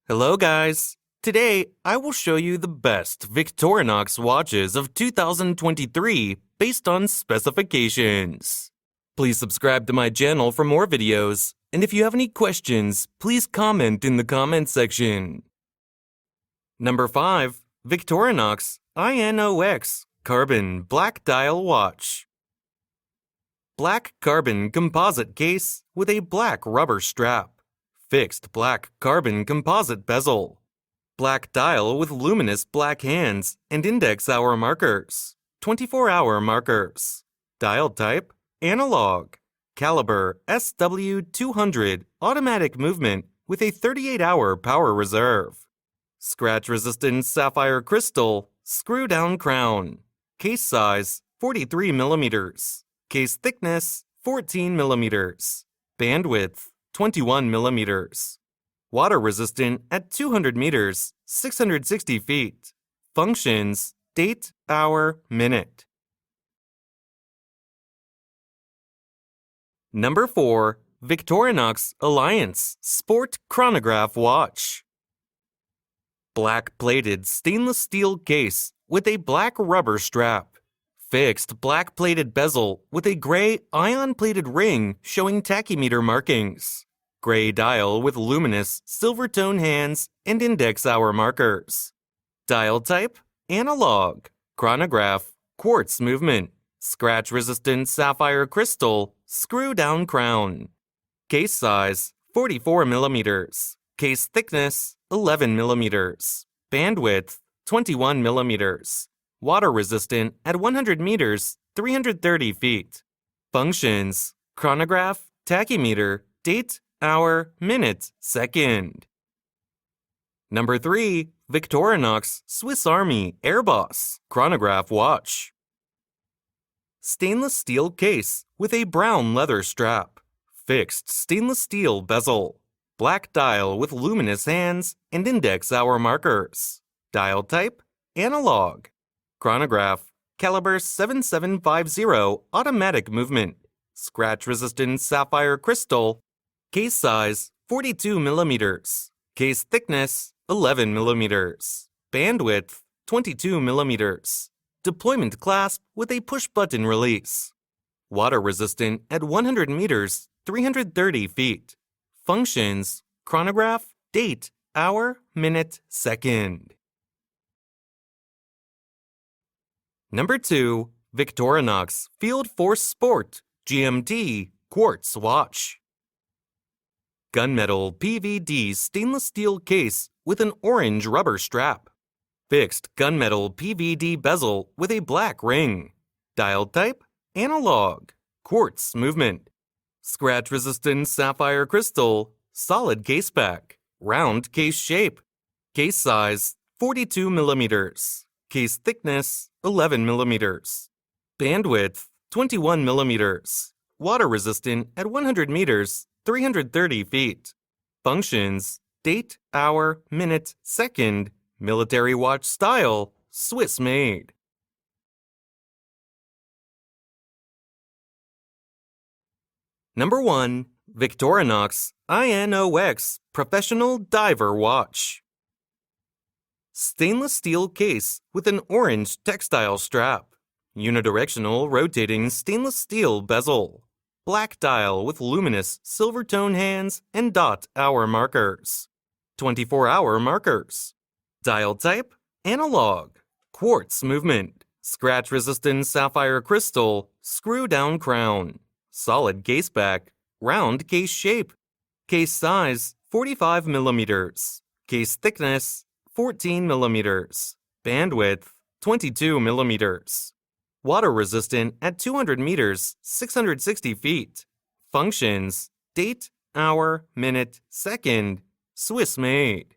Hello guys! Today, I will show you the best Victorinox watches of 2023 based on specifications. Please subscribe to my channel for more videos, and if you have any questions, please comment in the comment section. Number 5. Victorinox I.N.O.X. Carbon Black Dial Watch. Black carbon composite case with a black rubber strap. Fixed black carbon composite bezel. Black dial with luminous black hands and index hour markers. 24-hour markers. Dial type, analog. Caliber SW200 automatic movement with a 38-hour power reserve. Scratch-resistant sapphire crystal, screw-down crown. Case size, 43 mm. Case thickness, 14 mm. Bandwidth, 21 mm. Water resistant at 200 meters, 660 feet. Functions, date, hour, minute. Number 4. Victorinox Alliance Sport Chronograph Watch. Black plated stainless steel case with a black rubber strap. Fixed black plated bezel with a gray ion-plated ring showing tachymeter markings. Gray dial with luminous silver tone hands and index hour markers. Dial type, analog. Chronograph, quartz movement. Scratch-resistant sapphire crystal, screw-down crown. Case size, 44 mm. Case thickness, 11 mm. Bandwidth, 21 mm. Water resistant at 100 meters, 330 feet. Functions, chronograph, tachymeter, date, hour, minute, second. Number 3. Victorinox Swiss Army AirBoss Chronograph Watch. Stainless steel case with a brown leather strap. Fixed stainless steel bezel. Black dial with luminous hands and index hour markers. Dial type, analog. Chronograph, caliber 7750 automatic movement. Scratch-resistant sapphire crystal. Case size, 42 mm. Case thickness, 11 mm. Bandwidth, 22 mm. Deployment clasp with a push-button release. Water resistant at 100 meters, 330 feet. Functions, chronograph, date, hour, minute, second. Number 2. Victorinox FieldForce Sport GMT Quartz Watch. Gunmetal PVD stainless steel case with an orange rubber strap. Fixed gunmetal PVD bezel with a black ring. Dial type, analog. Quartz movement. Scratch-resistant sapphire crystal, solid case back. Round case shape. Case size, 42 mm. Case thickness, 11 mm. Bandwidth, 21 mm. Water resistant at 100 meters, 330 feet. Functions, date, hour, minute, second. Military watch style, Swiss made. Number 1. Victorinox I.N.O.X. Professional Diver Watch. Stainless steel case with an orange textile strap. Unidirectional rotating stainless steel bezel. Black dial with luminous silver tone hands and dot hour markers. 24-hour markers. Dial type, analog. Quartz movement. Scratch-resistant sapphire crystal, screw-down crown. Solid case back, round case shape. Case size, 45 mm. Case thickness, 14 mm. Bandwidth, 22 mm. Water resistant at 200 meters, 660 feet. Functions, date, hour, minute, second. Swiss made.